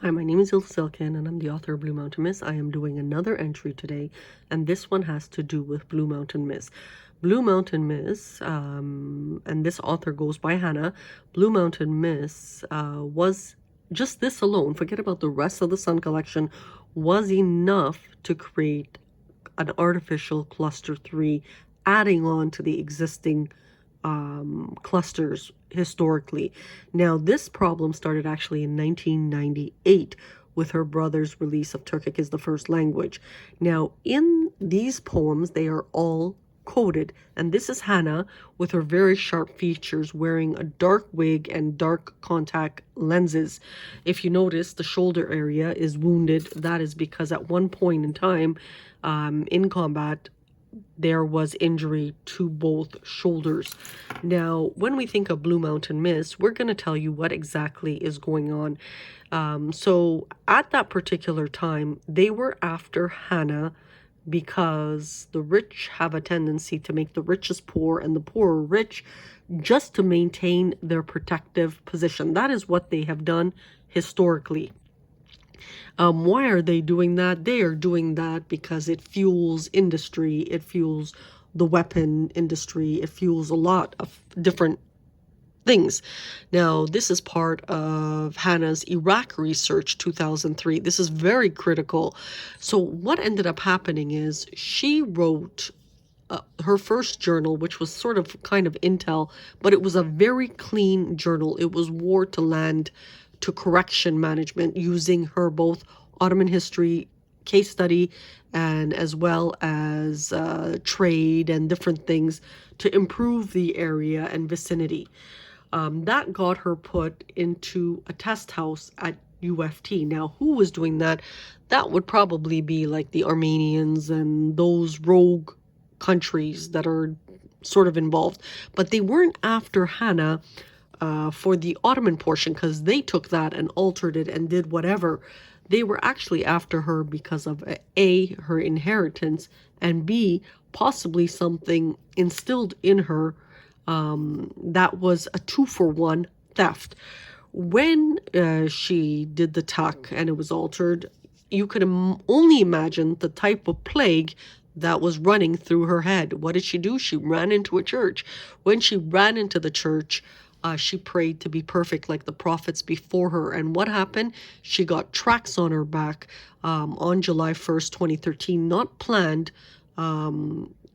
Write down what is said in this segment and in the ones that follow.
Hi, my name is Ilse Silken and I'm the author of Blue Mountain Mist. I am doing another entry today, and this one has to do with Blue Mountain Mist. Blue Mountain Mist, and this author goes by Hanna. Blue Mountain Mist was just this alone, forget about the rest of the Sun collection, was enough to create an artificial cluster 3, adding on to the existing clusters historically. Now, this problem started actually in 1998 with her brother's release of Turkic as the first language. Now, in these poems, they are all coded, and this is Hanna with her very sharp features, wearing a dark wig and dark contact lenses. If you notice, the shoulder area is wounded. That is because at one point in time in combat, there was injury to both shoulders. Now, when we think of Blue Mountain Mist, we're going to tell you what exactly is going on. So at that particular time, they were after Hanna because the rich have a tendency to make the richest poor and the poor rich, just to maintain their protective position. That is what they have done historically. Why are they doing that? They are doing that because it fuels industry, it fuels the weapon industry, it fuels a lot of different things. Now, this is part of Hanna's Iraq research 2003. This is very critical. So what ended up happening is she wrote her first journal, which was sort of kind of intel, but it was a very clean journal. It was war to land to correction management, using her both Ottoman history case study and as well as trade and different things to improve the area and vicinity. That got her put into a test house at UFT. Now, who was doing that? That would probably be like the Armenians and those rogue countries that are sort of involved. But they weren't after Hanna for the Ottoman portion, because they took that and altered it and did whatever. They were actually after her because of A, her inheritance, and B, possibly something instilled in her that was a 2-for-1 theft. When she did the tuck and it was altered, you could only imagine the type of plague that was running through her head. What did she do? She ran into a church. When she ran into the church, she prayed to be perfect like the prophets before her. And what happened? She got tracks on her back on July 1st, 2013, not planned,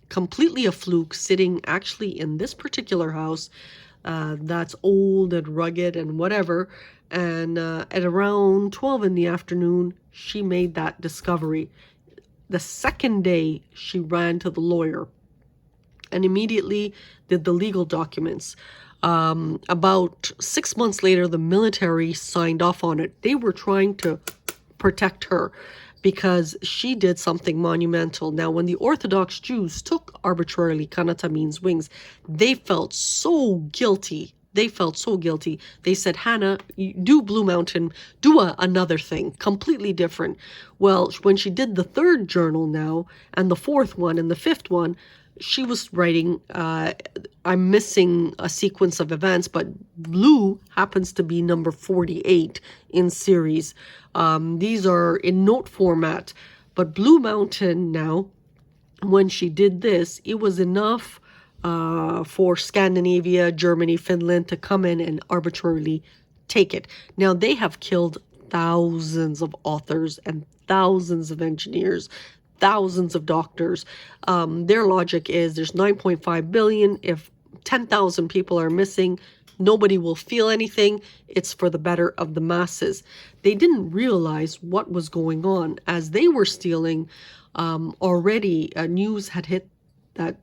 completely a fluke, sitting actually in this particular house that's old and rugged and whatever. And at around 12 in the afternoon, she made that discovery. The second day, she ran to the lawyer and immediately did the legal documents. About 6 months later, the military signed off on it. They were trying to protect her because she did something monumental. Now, when the Orthodox Jews took arbitrarily Kanatamin's wings, they felt so guilty. They felt so guilty. They said, Hanna, do Blue Mountain, do another thing, completely different. Well, when she did the third journal now, and the fourth one, and the fifth one, she was writing, I'm missing a sequence of events, but Blue happens to be number 48 in series. These are in note format. But Blue Mountain now, when she did this, it was enough for Scandinavia, Germany, Finland to come in and arbitrarily take it. Now, they have killed thousands of authors and thousands of engineers, thousands of doctors. Their logic is there's 9.5 billion. If 10,000 people are missing, nobody will feel anything. It's for the better of the masses. They didn't realize what was going on. As they were stealing, already news had hit that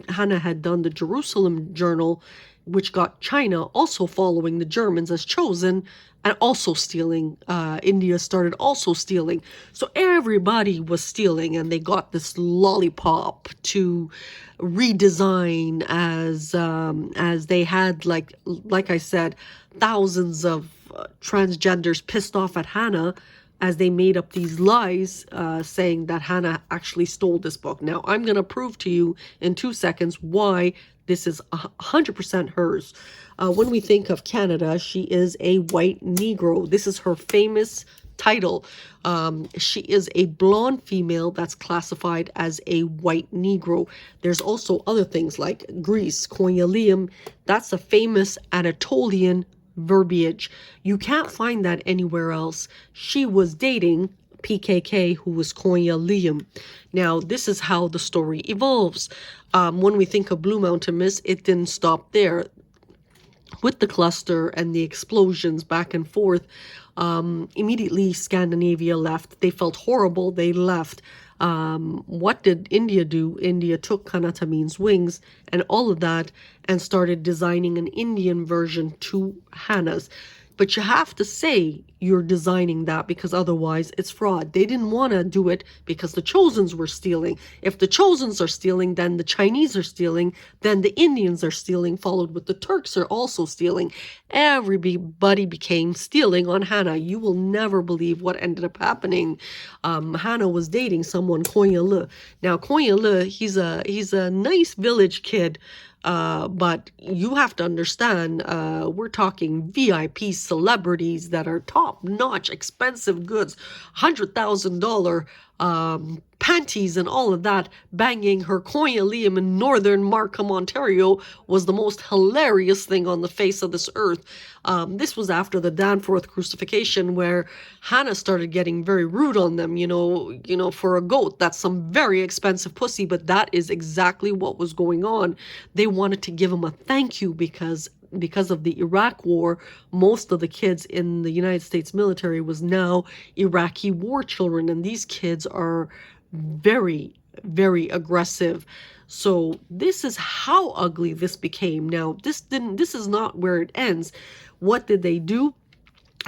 Hanna had done the Jerusalem Journal, which got China also following the Germans as chosen and also stealing. India started also stealing. So everybody was stealing, and they got this lollipop to redesign as they had, like I said, thousands of transgenders pissed off at Hanna as they made up these lies saying that Hanna actually stole this book. Now, I'm going to prove to you in 2 seconds why this is 100% hers. When we think of Canada, she is a white Negro. This is her famous title. She is a blonde female that's classified as a white Negro. There's also other things like Greece, Koinalium. That's a famous Anatolian verbiage. You can't find that anywhere else. She was dating PKK, who was Koinalium. Now, this is how the story evolves. When we think of Blue Mountain Mist, it didn't stop there. With the cluster and the explosions back and forth, immediately Scandinavia left. They felt horrible. They left. What did India do? India took Kanatamin's wings and all of that and started designing an Indian version to Hanna's. But you have to say you're designing that, because otherwise it's fraud. They didn't want to do it because the Chosens were stealing. If the Chosens are stealing, then the Chinese are stealing, then the Indians are stealing, followed with the Turks are also stealing. Everybody became stealing on Hanna. You will never believe what ended up happening. Hanna was dating someone, Koinale. Now, Koinale, he's a nice village kid. But you have to understand, we're talking VIP celebrities that are top-notch, expensive goods, $100,000 panties and all of that, banging her Koinalium in northern Markham, Ontario, was the most hilarious thing on the face of this earth. This was after the Danforth crucifixion, where Hanna started getting very rude on them. You know, for a goat, that's some very expensive pussy, but that is exactly what was going on. They wanted to give him a thank you because of the Iraq war. Most of the kids in the United States military was now Iraqi war children, and these kids are very, very aggressive. So this is how ugly this became. Now, this is not where it ends. What did they do?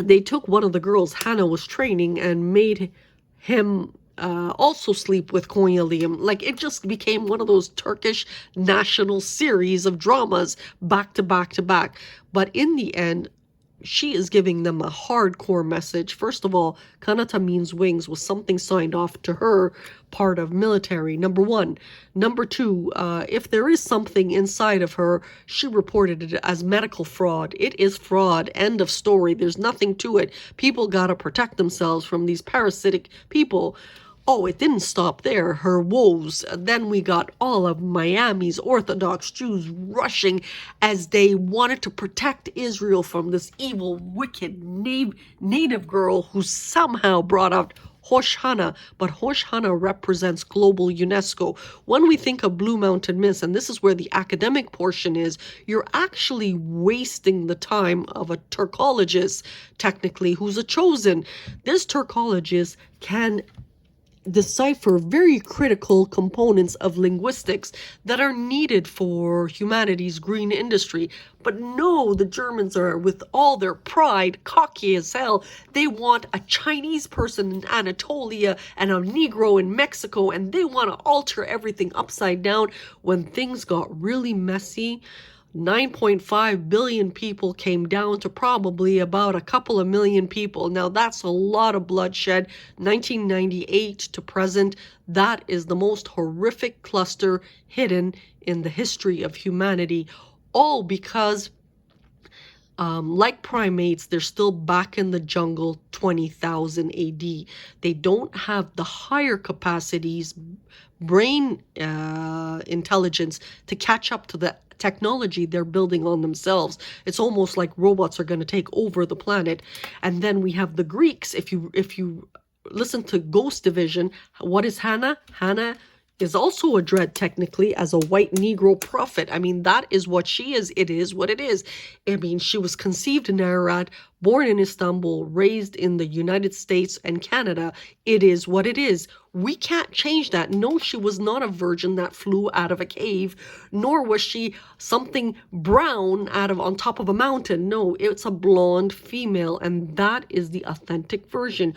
They took one of the girls Hanna was training and made him also sleep with Koinalium. Like, it just became one of those Turkish national series of dramas back to back to back. But in the end, she is giving them a hardcore message. First of all, Kanatamin's wings was something signed off to her, part of military, number one. Number two, if there is something inside of her, she reported it as medical fraud. It is fraud. End of story. There's nothing to it. People gotta protect themselves from these parasitic people. Oh, it didn't stop there, her woes. Then we got all of Miami's Orthodox Jews rushing as they wanted to protect Israel from this evil, wicked native girl who somehow brought out Hosh Hanna, but Hosh Hanna represents global UNESCO. When we think of Blue Mountain Mist, and this is where the academic portion is, you're actually wasting the time of a Turkologist, technically, who's a chosen. This Turkologist can decipher very critical components of linguistics that are needed for humanity's green industry. But no, the Germans are, with all their pride, cocky as hell. They want a Chinese person in Anatolia and a Negro in Mexico, and they want to alter everything upside down. When things got really messy, 9.5 billion people came down to probably about a couple of million people. Now, that's a lot of bloodshed. 1998 to present, that is the most horrific cluster hidden in the history of humanity. All because, like primates, they're still back in the jungle 20,000 AD. They don't have the higher capacities, brain intelligence to catch up to the technology they're building on themselves. It's almost like robots are going to take over the planet. And then we have the Greeks. If you listen to Ghost Division, what is Hanna? Hanna is also a dread, technically, as a white Negro prophet. I mean, that is what she is. It is what it is. I mean, she was conceived in Ararat, born in Istanbul, raised in the United States and Canada. It is what it is. We can't change that. No, she was not a virgin that flew out of a cave, nor was she something brown on top of a mountain. No, it's a blonde female, and that is the authentic version.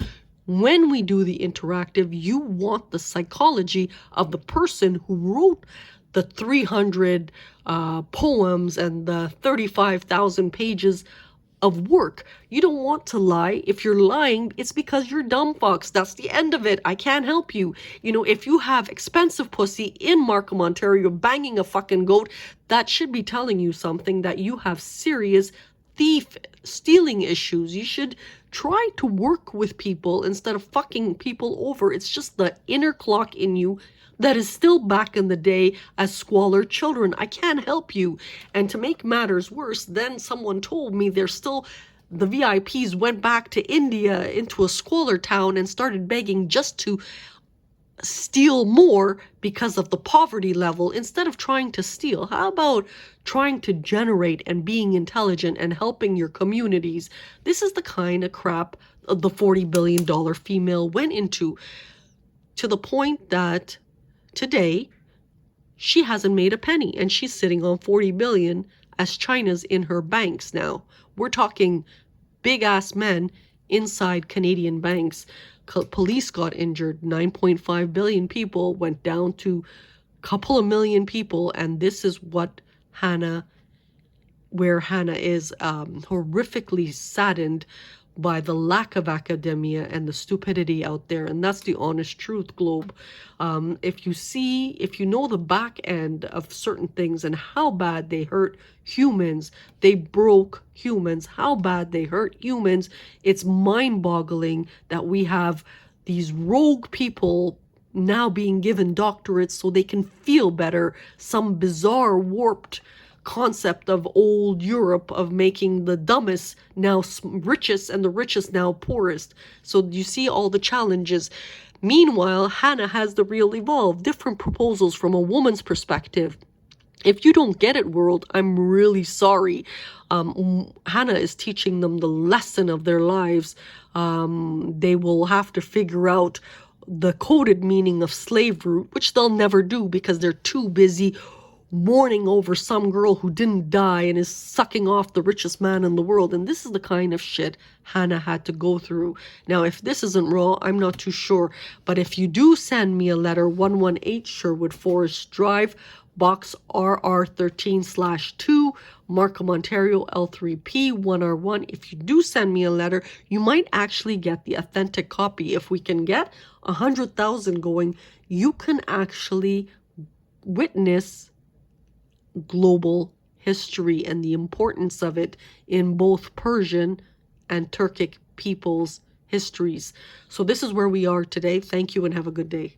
When we do the interactive, you want the psychology of the person who wrote the 300 poems and the 35,000 pages of work. You don't want to lie. If you're lying, it's because you're dumb fucks. That's the end of it. I can't help you. You know, if you have expensive pussy in Markham, Ontario, banging a fucking goat, that should be telling you something, that you have serious stealing issues. You should try to work with people instead of fucking people over. It's just the inner clock in you that is still back in the day as squalor children. I can't help you. And to make matters worse, then someone told me the VIPs went back to India into a squalor town and started begging just to steal more because of the poverty level instead of trying to steal. How about trying to generate and being intelligent and helping your communities? This is the kind of crap the $40 billion female went into, to the point that today she hasn't made a penny and she's sitting on 40 billion as China's in her banks now. We're talking big ass men inside Canadian banks. Police got injured. 9.5 billion people went down to a couple of million people. And this is what where Hanna is horrifically saddened by the lack of academia and the stupidity out there. And that's the honest truth, Globe. If you know the back end of certain things and how bad they hurt humans, they broke humans, how bad they hurt humans, it's mind-boggling that we have these rogue people now being given doctorates so they can feel better. Some bizarre, warped concept of old Europe of making the dumbest now richest and the richest now poorest. So you see all the challenges. Meanwhile, Hanna has the real evolve, different proposals from a woman's perspective. If you don't get it, world, I'm really sorry. Hanna is teaching them the lesson of their lives. They will have to figure out the coded meaning of slave route, which they'll never do because they're too busy mourning over some girl who didn't die and is sucking off the richest man in the world. And this is the kind of shit Hanna had to go through. Now, if this isn't raw, I'm not too sure. But if you do send me a letter, 118 Sherwood Forest Drive, Box RR13/2, Markham, Ontario, L3P 1R1. If you do send me a letter, you might actually get the authentic copy. If we can get 100,000 going, you can actually witness global history and the importance of it in both Persian and Turkic people's histories. So this is where we are today. Thank you and have a good day.